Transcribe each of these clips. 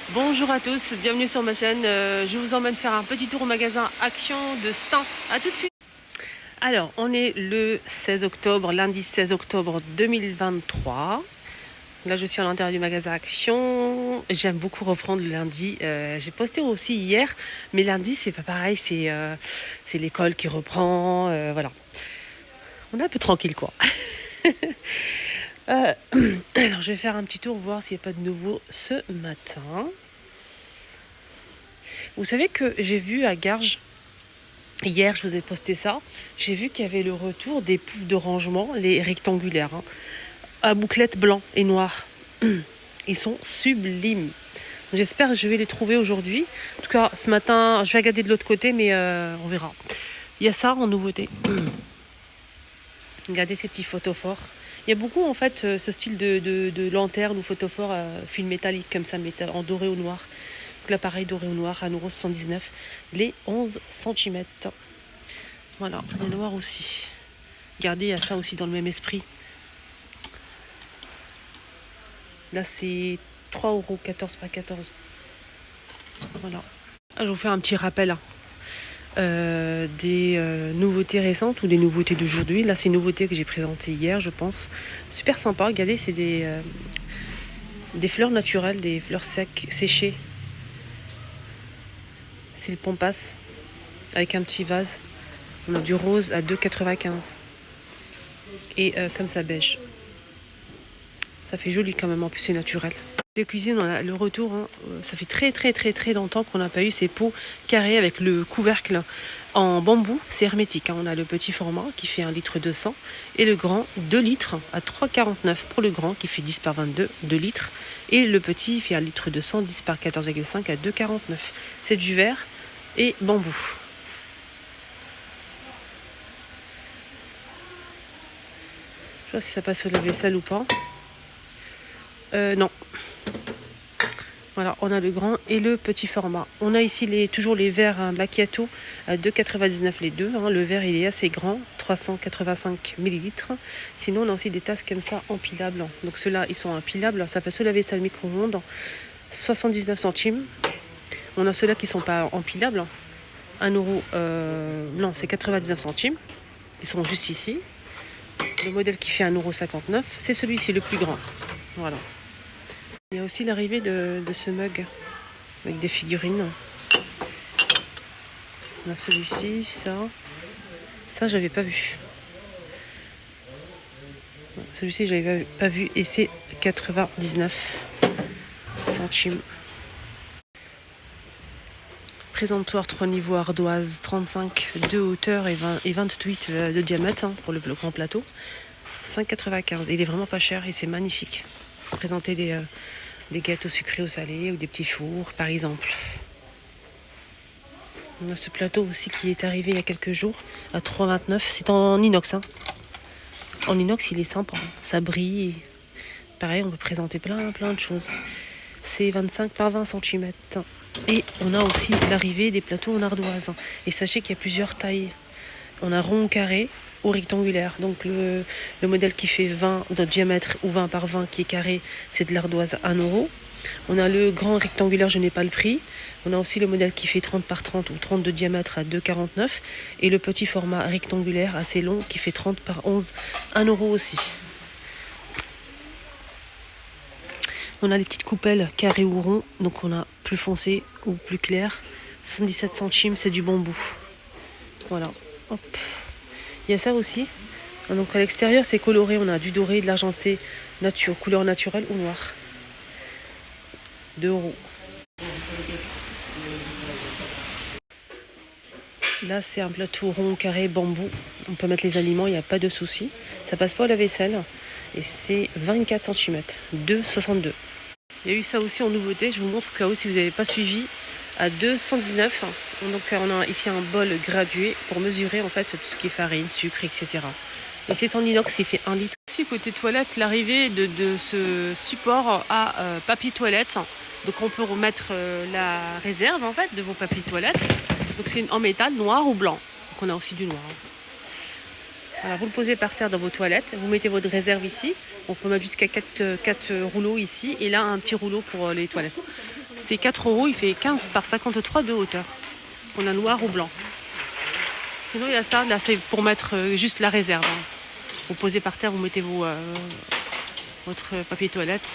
Bonjour à tous, bienvenue sur ma chaîne. Je vous emmène faire un petit tour au magasin Action de Stein. A tout de suite. Alors, on est le 16 octobre, lundi 16 octobre 2023. Là, je suis à l'intérieur du magasin Action. J'aime beaucoup reprendre le lundi. J'ai posté aussi hier, mais lundi, c'est pas pareil. C'est l'école qui reprend. Voilà. On est un peu tranquille, quoi. Alors, je vais faire un petit tour, voir s'il n'y a pas de nouveau ce matin. Vous savez que j'ai vu à Garges, hier je vous ai posté ça, j'ai vu qu'il y avait le retour des poufs de rangement, les rectangulaires, à bouclettes blanc et noir. Ils sont sublimes. J'espère que je vais les trouver aujourd'hui. En tout cas, ce matin, je vais regarder de l'autre côté, mais on verra. Il y a ça en nouveauté. Regardez ces petits photophores. Il y a beaucoup en fait ce style de lanterne ou photophore film métallique comme ça, en doré ou noir. Donc l'appareil doré ou noir à 1,79 €, les 11 cm. Voilà, le noir aussi. Regardez, il y a ça aussi dans le même esprit. Là c'est 3,14 € par 14. Voilà. Je vous fais un petit rappel des nouveautés récentes ou des nouveautés d'aujourd'hui. Là c'est une nouveauté que j'ai présentée hier, je pense. Super sympa, regardez, c'est des fleurs naturelles, des fleurs séchées. C'est le pampas avec un petit vase. On a du rose à 2,95 € et comme ça beige. Ça fait joli quand même, en plus c'est naturel. De cuisine, on a le retour. Ça fait très longtemps qu'on n'a pas eu ces pots carrés avec le couvercle en bambou. C'est hermétique. On a le petit format qui fait 1,2 litre et le grand 2 litres à 3,49 € pour le grand qui fait 10 par 22, 2 litres. Et le petit fait 1,2 litre, 10 par 14,5 à 2,49 €. C'est du verre et bambou. Je sais pas si ça passe au lave-vaisselle ou pas. Non. Voilà, on a le grand et le petit format. On a ici toujours les verres Macchiato à 2,99 € les deux. Le verre il est assez grand, 385 ml. Sinon on a aussi des tasses comme ça empilables. Donc ceux-là ils sont empilables. Ça passe au lave-vaisselle micro-ondes, 79 centimes. On a ceux-là qui sont pas empilables. 1 euro, non c'est 99 centimes. Ils sont juste ici. Le modèle qui fait 1,59 €, c'est celui-ci le plus grand. Voilà. Il y a aussi l'arrivée de ce mug avec des figurines. On a celui-ci, ça j'avais pas vu. Celui-ci j'avais pas vu et c'est 99 centimes. Présentoir 3 niveaux ardoise, 35 de hauteur et 28 de diamètre pour le grand plateau. 5,95 €. Il est vraiment pas cher et c'est magnifique. Présenter des gâteaux sucrés au salé ou des petits fours par exemple. On a ce plateau aussi qui est arrivé il y a quelques jours à 3,29 €. C'est en inox. En inox il est sympa, ça brille. Pareil on peut présenter plein de choses. C'est 25 par 20 cm. Et on a aussi l'arrivée des plateaux en ardoise. Et sachez qu'il y a plusieurs tailles. On a rond, carré ou rectangulaire. Donc le modèle qui fait 20 de diamètre ou 20 par 20 qui est carré, c'est de l'ardoise à 1 €. On a le grand rectangulaire, je n'ai pas le prix. On a aussi le modèle qui fait 30 par 30 ou 30 de diamètre à 2,49 €. Et le petit format rectangulaire assez long qui fait 30 par 11, 1 € aussi. On a les petites coupelles carrées ou ronds. Donc on a plus foncé ou plus clair. 77 centimes, c'est du bambou. Voilà. Hop. Il y a ça aussi. Donc à l'extérieur, c'est coloré. On a du doré, de l'argenté, couleur naturelle ou noire. 2 €. Là, c'est un plateau rond, carré, bambou. On peut mettre les aliments, il n'y a pas de souci. Ça passe pas au lave-vaisselle. Et c'est 24 cm, 2,62 €. Il y a eu ça aussi en nouveauté. Je vous montre au cas où si vous n'avez pas suivi. À 2,19 €. Donc on a ici un bol gradué pour mesurer en fait tout ce qui est farine, sucre, etc. Et c'est en inox, il fait 1 litre. Ici côté toilette, l'arrivée de ce support à papier toilette. Donc on peut remettre la réserve en fait de vos papiers toilettes. Donc c'est en métal, noir ou blanc. Donc on a aussi du noir. Voilà, vous le posez par terre dans vos toilettes, vous mettez votre réserve ici. On peut mettre jusqu'à 4 rouleaux ici et là un petit rouleau pour les toilettes. C'est 4 euros, il fait 15 par 53 de hauteur. On a noir ou blanc. Sinon, il y a ça, là c'est pour mettre juste la réserve. Hein. Vous posez par terre, vous mettez votre papier toilette.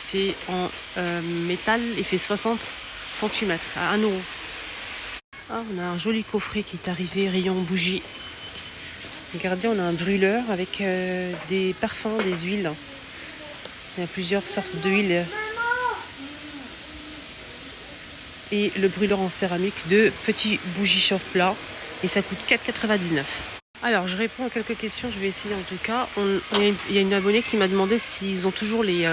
C'est en métal, il fait 60 cm à 1 euro. Ah, on a un joli coffret qui est arrivé, rayon bougie. Regardez, on a un brûleur avec des parfums, des huiles. Il y a plusieurs sortes d'huiles. Et le brûleur en céramique de petits bougies chauffe-plat. Et ça coûte 4,99 €. Alors, je réponds à quelques questions, je vais essayer en tout cas. Il y a une abonnée qui m'a demandé s'ils ont toujours les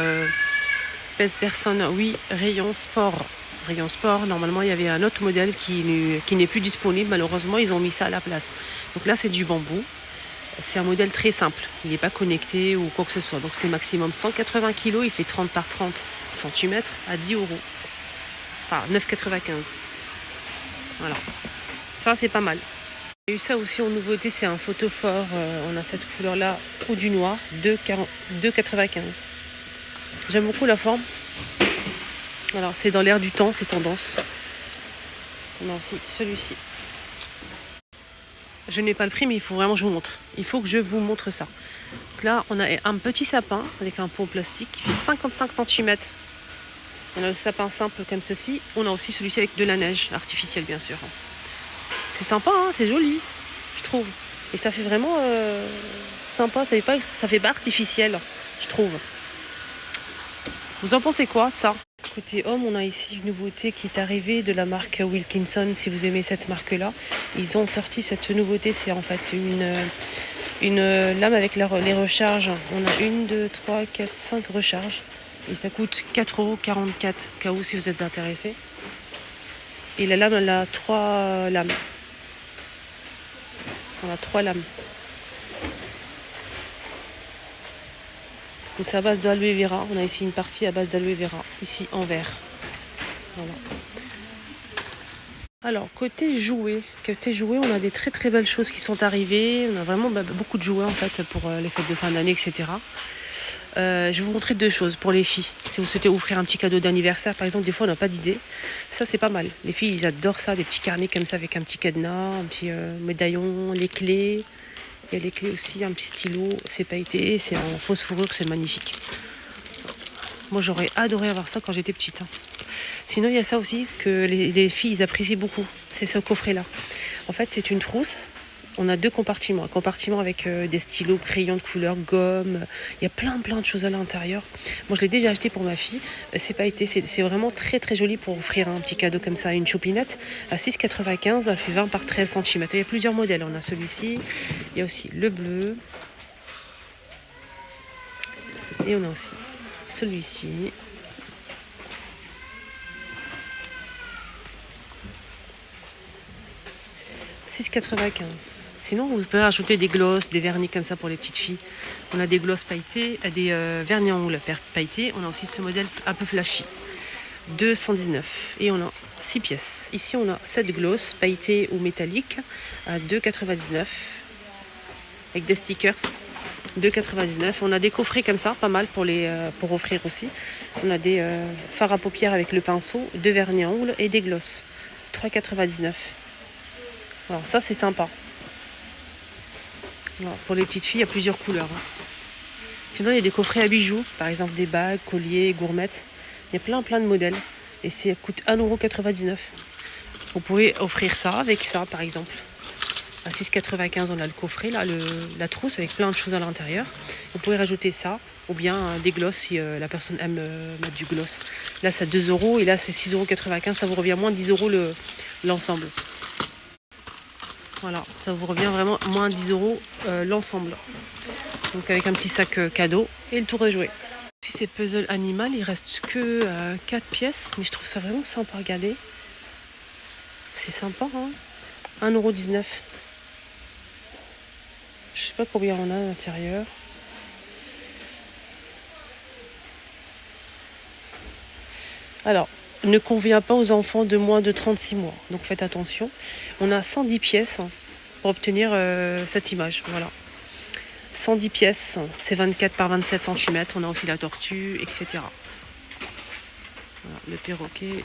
pèse-personnes. Oui, rayon sport. Rayon sport, normalement, il y avait un autre modèle qui n'est plus disponible. Malheureusement, ils ont mis ça à la place. Donc là, c'est du bambou. C'est un modèle très simple. Il n'est pas connecté ou quoi que ce soit. Donc c'est maximum 180 kg. Il fait 30 par 30 cm à 10 €. Enfin, 9,95 €. Voilà. Ça, c'est pas mal. J'ai eu ça aussi en nouveauté. C'est un photophore. On a cette couleur-là ou du noir. 2,95 €. J'aime beaucoup la forme. Alors, c'est dans l'air du temps. C'est tendance. On a aussi celui-ci. Je n'ai pas le prix, mais il faut vraiment que je vous montre. Il faut que je vous montre ça. Donc là, on a un petit sapin avec un pot en plastique qui fait 55 cm. On a le sapin simple comme ceci. On a aussi celui-ci avec de la neige artificielle, bien sûr. C'est sympa, hein, c'est joli, je trouve. Et ça fait vraiment sympa. Ça fait pas artificiel, je trouve. Vous en pensez quoi de ça? Côté homme, on a ici une nouveauté qui est arrivée de la marque Wilkinson. Si vous aimez cette marque-là, ils ont sorti cette nouveauté. C'est une lame avec les recharges. On a 1, 2, 3, 4, 5 recharges. Et ça coûte 4,44 € au cas où si vous êtes intéressé. Et la lame, elle a 3 lames. On a 3 lames. Donc c'est à base d'aloe vera. On a ici une partie à base d'aloe vera, ici en vert. Voilà. Alors côté jouets, on a des très très belles choses qui sont arrivées. On a vraiment beaucoup de jouets en fait pour les fêtes de fin d'année, etc. Je vais vous montrer 2 choses pour les filles. Si vous souhaitez offrir un petit cadeau d'anniversaire, par exemple, des fois on n'a pas d'idée. Ça c'est pas mal. Les filles, ils adorent ça, des petits carnets comme ça avec un petit cadenas, un petit médaillon, les clés. Il y a les clés aussi, un petit stylo, c'est pailleté, c'est en fausse fourrure, c'est magnifique. Moi j'aurais adoré avoir ça quand j'étais petite. Hein. Sinon il y a ça aussi que les filles ils apprécient beaucoup, c'est ce coffret-là. En fait c'est une trousse, on a 2 compartiments. Un compartiment avec des stylos, crayons de couleur, gomme, il y a plein de choses à l'intérieur. Moi je l'ai déjà acheté pour ma fille, c'est pailleté, c'est vraiment très très joli pour offrir un petit cadeau comme ça, une choupinette à 6,95 €, elle fait 20 par 13 cm. Il y a plusieurs modèles, on a celui-ci, il y a aussi le bleu, et on a aussi celui-ci. « 6,95 €. Sinon, vous pouvez rajouter des glosses, des vernis comme ça pour les petites filles. On a des glosses pailletées, des vernis en ongles pailletés. On a aussi ce modèle un peu flashy. 2,119 €. Et on a 6 pièces. Ici, on a 7 glosses pailletées ou métalliques à 2,99 €. Avec des stickers. 2,99 €. On a des coffrets comme ça, pas mal pour offrir aussi. On a des fards à paupières avec le pinceau, 2 vernis à ongles et des glosses. 3,99 €. Alors ça c'est sympa. Alors, pour les petites filles, il y a plusieurs couleurs. Hein. Sinon il y a des coffrets à bijoux, par exemple des bagues, colliers, gourmettes. Il y a plein de modèles. Et ça coûte 1,99 €. Vous pouvez offrir ça avec ça par exemple. À 6,95 €, on a le coffret, là, la trousse avec plein de choses à l'intérieur. Vous pouvez rajouter ça, ou bien des glosses si la personne aime mettre du gloss. Là c'est 2 € et là c'est 6,95 €. Ça vous revient moins de 10 € l'ensemble. Voilà, ça vous revient vraiment moins 10 € l'ensemble. Donc avec un petit sac cadeau et le tour est joué. Si c'est puzzle animal, il reste que 4 pièces, mais je trouve ça vraiment sympa à regarder. C'est sympa, hein. 1,19 €. Je sais pas combien on a à l'intérieur. Alors, ne convient pas aux enfants de moins de 36 mois. Donc faites attention. On a 110 pièces pour obtenir cette image. Voilà. 110 pièces, c'est 24 par 27 cm. On a aussi la tortue, etc. Voilà, le perroquet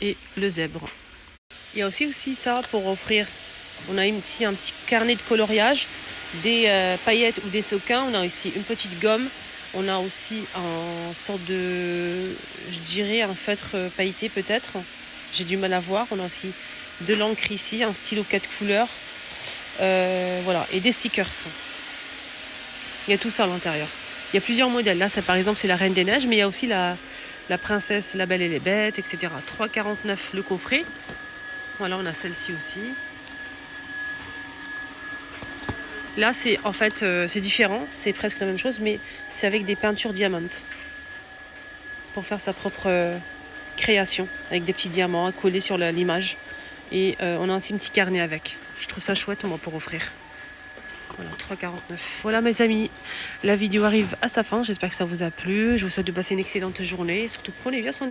et le zèbre. Il y a aussi ça pour offrir. On a ici un petit carnet de coloriage, des paillettes ou des sequins. On a ici une petite gomme. On a aussi un sorte de, je dirais, un feutre pailleté peut-être. J'ai du mal à voir. On a aussi de l'encre ici, un stylo 4 couleurs. Voilà, et des stickers. Il y a tout ça à l'intérieur. Il y a plusieurs modèles. Là, ça, par exemple, c'est la Reine des Neiges, mais il y a aussi la princesse, la Belle et les Bêtes, etc. 3,49 le coffret. Voilà, on a celle-ci aussi. Là, c'est en fait, c'est différent. C'est presque la même chose, mais c'est avec des peintures diamantes. Pour faire sa propre création, avec des petits diamants à coller sur l'image. Et on a aussi un petit carnet avec. Je trouve ça chouette, moi, pour offrir. Voilà, 3,49. Voilà, mes amis, la vidéo arrive à sa fin. J'espère que ça vous a plu. Je vous souhaite de passer une excellente journée. Et surtout, prenez bien soin de vous.